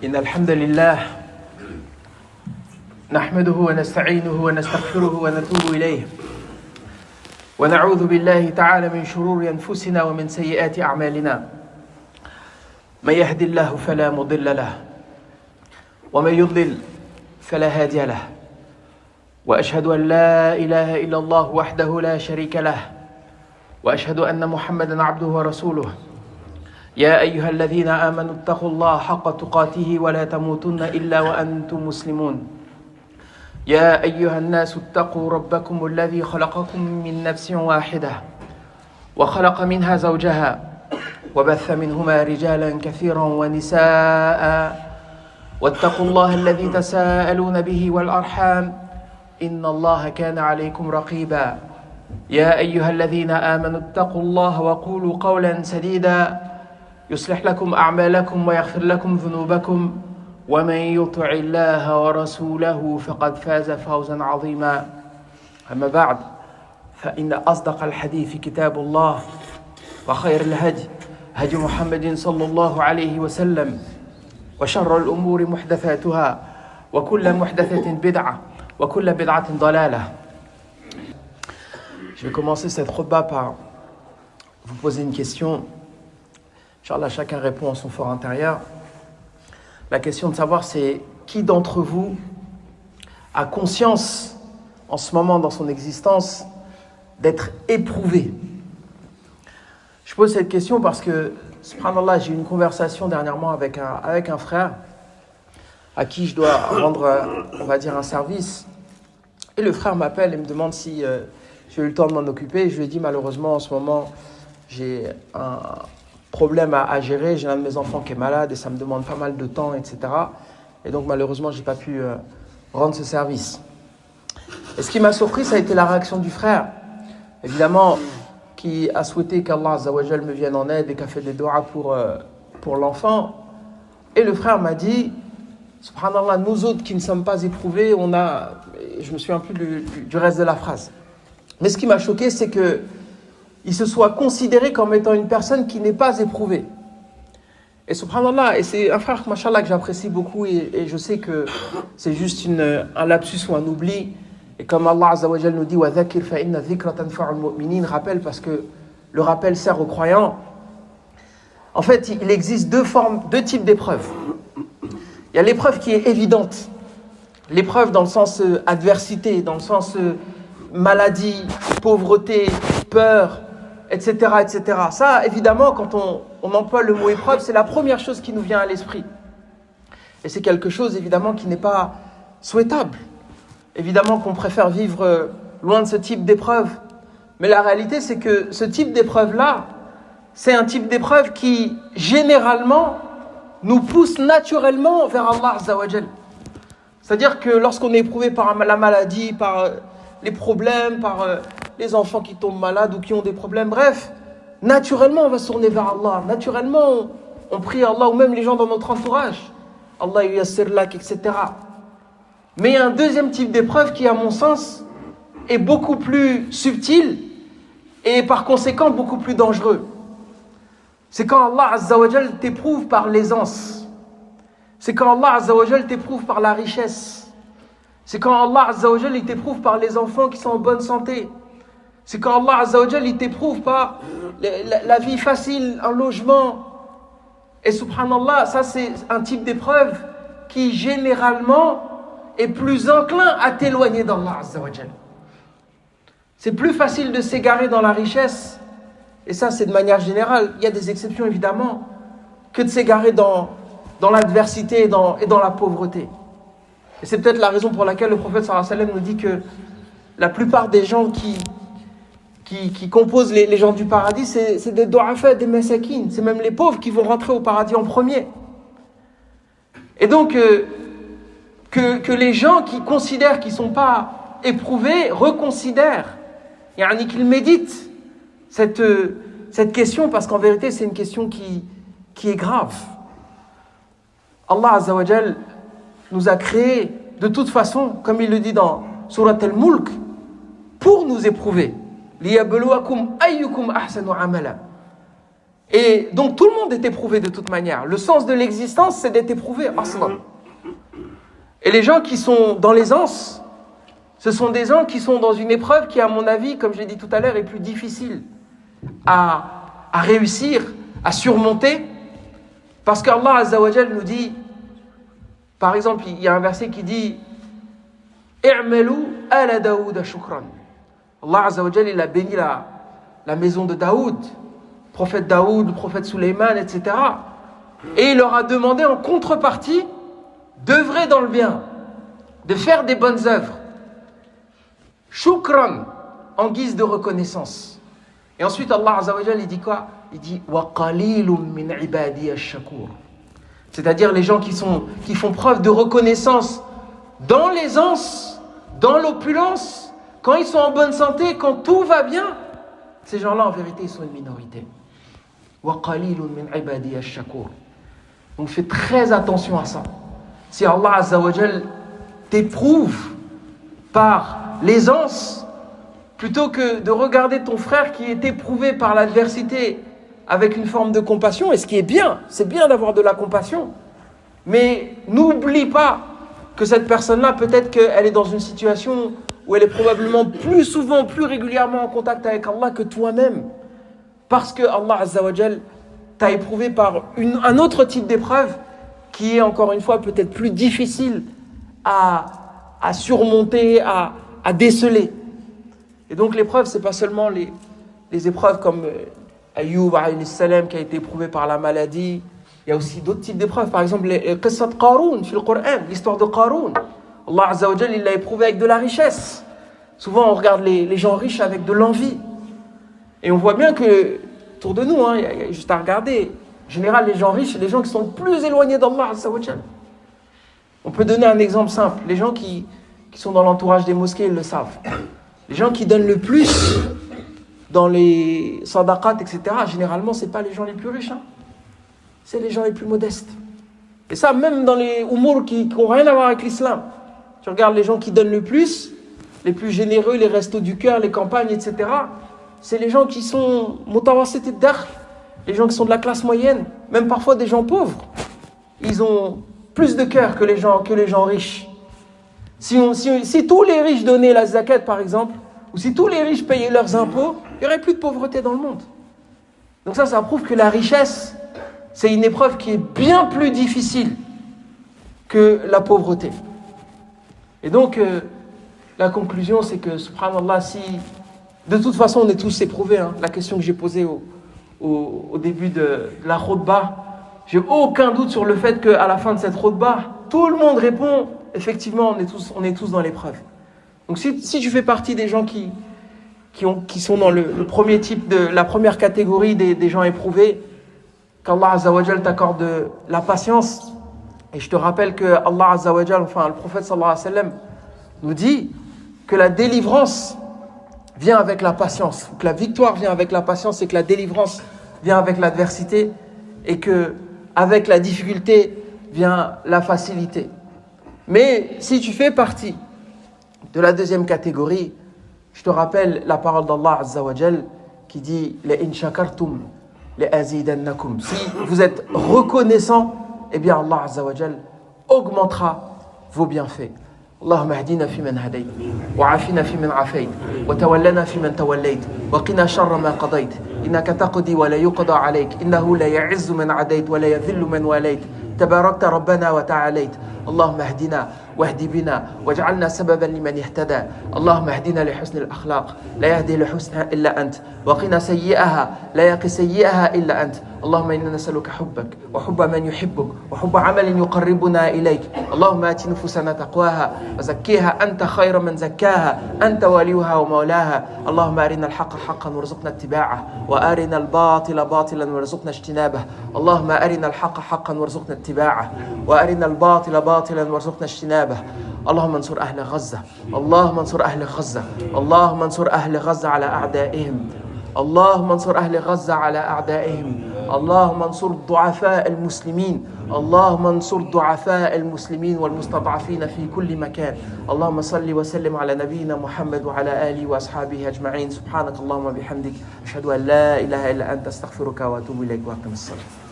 إن الحمد لله نحمده ونستعينه ونستغفره ونتوب إليه ونعوذ بالله تعالى من شرور أنفسنا ومن سيئات أعمالنا من يهد الله فلا مضل له ومن يضلل فلا هادي له وأشهد أن لا إله إلا الله وحده لا شريك له وأشهد أن محمدًا عبده ورسوله يا أيها الذين آمنوا اتقوا الله حق تقاته ولا تموتن إلا وأنتم مسلمون يا أيها الناس اتقوا ربكم الذي خلقكم من نفس واحدة وخلق منها زوجها وبث منهما رجالا كثيرا ونساء واتقوا الله الذي تساءلون به والأرحام إن الله كان عليكم رقيبا يا أيها الذين آمنوا اتقوا الله وقولوا قولا سديدا يصلح لكم أعمالكم ويغفر لكم ذنوبكم ومن يطع الله ورسوله فقد فاز فوزا عظيما أما بعد فإن أصدق الحديث كتاب الله وخير الهدي هدي محمد صلى الله عليه وسلم وشر الأمور محدثاتها وكل محدثة بدعة وكل بدعة ضلالة. Je vais commencer cette khutba par vous poser une question. Inch'Allah, chacun répond en son fort intérieur. La question de savoir, c'est qui d'entre vous a conscience en ce moment dans son existence d'être éprouvé. Je pose cette question parce que, subhanallah, j'ai eu une conversation dernièrement avec un frère à qui je dois rendre, on va dire, un service. Et le frère m'appelle et me demande si j'ai eu le temps de m'en occuper. Je lui ai dit, malheureusement, en ce moment, j'ai un problème à gérer. J'ai un de mes enfants qui est malade et ça me demande pas mal de temps, etc. Et donc, malheureusement, je n'ai pas pu rendre ce service. Et ce qui m'a surpris, ça a été la réaction du frère. Évidemment, qui a souhaité qu'Allah Azza wa Jal me vienne en aide et qui a fait des doigts pour l'enfant. Et le frère m'a dit, subhanallah, nous autres qui ne sommes pas éprouvés, je me souviens plus du reste de la phrase. Mais ce qui m'a choqué, c'est qu'il se soit considéré comme étant une personne qui n'est pas éprouvée. Et subhanallah, et c'est un frère, machallah, que j'apprécie beaucoup et je sais que c'est juste un lapsus ou un oubli. Et comme Allah Azza wa Jal nous dit, وَذَكِّرْ فَإِنَّ الذِّكْرَ تَنْفَعُ الْمُؤْمِنِينَ, rappelle parce que le rappel sert aux croyants. En fait, il existe deux types d'épreuves. Il y a l'épreuve qui est évidente. L'épreuve dans le sens adversité, dans le sens maladie, pauvreté, peur, etc., etc. Ça, évidemment, quand on emploie le mot épreuve, c'est la première chose qui nous vient à l'esprit. Et c'est quelque chose, évidemment, qui n'est pas souhaitable. Évidemment qu'on préfère vivre loin de ce type d'épreuve. Mais la réalité, c'est que ce type d'épreuve-là, c'est un type d'épreuve qui, généralement, nous pousse naturellement vers Allah Azza wa Jal. C'est-à-dire que lorsqu'on est éprouvé par la maladie, par les problèmes, par les enfants qui tombent malades ou qui ont des problèmes, bref, naturellement on va se tourner vers Allah. Naturellement on prie Allah, ou même les gens dans notre entourage. Allah yassir lak, etc. Mais il y a un deuxième type d'épreuve qui, à mon sens, est beaucoup plus subtil et par conséquent beaucoup plus dangereux. C'est quand Allah Azza wa Jal t'éprouve par l'aisance. C'est quand Allah Azza wa Jal t'éprouve par la richesse. C'est quand Allah Azza wa Jal t'éprouve par les enfants qui sont en bonne santé. C'est quand Allah Azza wa Jal t'éprouve par la vie facile, un logement. Et subhanallah, ça c'est un type d'épreuve qui généralement est plus enclin à t'éloigner d'Allah Azza wa Jal. C'est plus facile de s'égarer dans la richesse. Et ça, c'est de manière générale. Il y a des exceptions, évidemment, que de s'égarer dans l'adversité et dans la pauvreté. Et c'est peut-être la raison pour laquelle le prophète sallallahu alayhi wa sallam nous dit que la plupart des gens qui composent les gens du paradis, c'est des du'afa, des masakines. C'est même les pauvres qui vont rentrer au paradis en premier. Et donc, que les gens qui considèrent qu'ils ne sont pas éprouvés reconsidèrent, yani qu'ils méditent cette question, parce qu'en vérité c'est une question qui est grave. Allah Azza wa Jal nous a créés de toute façon, comme il le dit dans Surat al-Mulk, pour nous éprouver. لِيَبْلُوَكُمْ أَيُّكُمْ أَحْسَنُ عَمَلًا. Et donc tout le monde est éprouvé de toute manière. Le sens de l'existence, c'est d'être éprouvé, aslan. Et les gens qui sont dans l'aisance, ce sont des gens qui sont dans une épreuve qui, à mon avis, comme je l'ai dit tout à l'heure, est plus difficile à réussir, à surmonter. Parce qu'Allah Azza wa Jal nous dit, par exemple, il y a un verset qui dit I'malu ala Daoud shukran. Allah Azza wa Jal, il a béni la maison de Daoud, prophète Daoud, le prophète Suleiman, etc. Et il leur a demandé en contrepartie d'œuvrer dans le bien, de faire des bonnes œuvres. Shukran, en guise de reconnaissance. Et ensuite Allah Azza wa Jal, il dit quoi? Il dit wa qalilun min ibadi ash-shakur. C'est-à-dire les gens qui font preuve de reconnaissance dans l'aisance, dans l'opulence, quand ils sont en bonne santé, quand tout va bien, ces gens-là en vérité ils sont une minorité. Wa qalilun min ibadi ash-shakur. Donc fais très attention à ça. Si Allah Azza wa Jal t'éprouve par l'aisance, plutôt que de regarder ton frère qui est éprouvé par l'adversité avec une forme de compassion, et ce qui est bien, c'est bien d'avoir de la compassion, mais n'oublie pas que cette personne-là, peut-être qu'elle est dans une situation où elle est probablement plus souvent, plus régulièrement en contact avec Allah que toi-même, parce que Allah Azza wa Jal t'a éprouvé par un autre type d'épreuve qui est encore une fois peut-être plus difficile à surmonter, à déceler. Et donc l'épreuve, c'est pas seulement les épreuves comme Ayyub alayhi salam qui a été éprouvé par la maladie. Il y a aussi d'autres types d'épreuves. Par exemple, les qissat Qaroun, dans le Coran, l'histoire de Qaroun. Allah Azza wa Jal, il l'a éprouvé avec de la richesse. Souvent, on regarde les gens riches avec de l'envie. Et on voit bien que, autour de nous, il y a juste à regarder. En général, les gens riches, c'est les gens qui sont plus éloignés d'Allah Azza wa Jal. On peut donner un exemple simple. Les gens qui sont dans l'entourage des mosquées, ils le savent. Les gens qui donnent le plus dans les sadaqat, etc., généralement, ce n'est pas les gens les plus riches. C'est les gens les plus modestes. Et ça, même dans les umur qui n'ont rien à voir avec l'islam. Tu regardes les gens qui donnent le plus, les plus généreux, les restos du cœur, les campagnes, etc., c'est les gens qui sont mutawasit ad-dakhl, les gens qui sont de la classe moyenne, même parfois des gens pauvres. Ils ont plus de cœur que les gens riches. Si tous les riches donnaient la zakat, par exemple, ou si tous les riches payaient leurs impôts, il n'y aurait plus de pauvreté dans le monde. Donc ça prouve que la richesse, c'est une épreuve qui est bien plus difficile que la pauvreté. Et donc, la conclusion, c'est que, subhanallah, si... De toute façon, on est tous éprouvés. La question que j'ai posée au début de la khutbah, j'ai aucun doute sur le fait qu'à la fin de cette khutbah, tout le monde répond, effectivement, on est tous dans l'épreuve. Donc si tu fais partie des gens qui sont dans le premier type, la première catégorie des gens éprouvés, qu'Allah Azza wa Jal t'accorde la patience. Et je te rappelle que Allah Azza wa Jal, le prophète sallallahu alayhi wa sallam, nous dit que la délivrance vient avec la patience, que la victoire vient avec la patience et que la délivrance vient avec l'adversité et que avec la difficulté vient la facilité. Mais si tu fais partie de la deuxième catégorie, je te rappelle la parole d'Allah Azza wa Jal qui dit « in shakartum لأزيدنكم » Si vous êtes reconnaissant, eh bien Allah Azza wa Jal augmentera vos bienfaits. اللهم اهدنا فيمن هديت وعافنا فيمن عافيت وتولنا فيمن توليت وقنا شر ما قضيت إنك تقضي ولا يقضى عليك إنه لا يعز من عديت ولا يذل من واليت تباركت ربنا وتعاليت اللهم اهدنا واهد بنا واجعلنا سببا لمن اهتدى اللهم اهدنا لحسن الأخلاق لا يهدي لحسنها إلا أنت وقنا سيئها لا يقي سيئها إلا أنت اللهم إنا نسألك حبك وحب من يحبك وحب عمل يقربنا إليك اللهم آت نفوسنا تقواها وزكيها أنت خير من زكاها أنت وليها ومولاها اللهم أرنا الحق حقا وارزقنا اتباعه وأرنا الباطل باطلا وارزقنا اجتنابه اللهم أرنا الحق حقا وارزقنا اتباعه وأرنا الباطل باطلا وارزقنا اجتنابه اللهم انصر أهل غزة اللهم انصر أهل غزة اللهم انصر أهل غزة على أعدائهم اللهم انصر أهل غزة على أعدائهم. اللهم انصر ضعفاء المسلمين. اللهم انصر ضعفاء المسلمين والمستضعفين في كل مكان. اللهم صل وسلم على نبينا محمد وعلى آله وأصحابه أجمعين. سبحانك اللهم وبحمدك أشهد أن لا إله إلا أنت أستغفرك وأتوب إليك وأقم الصلاة.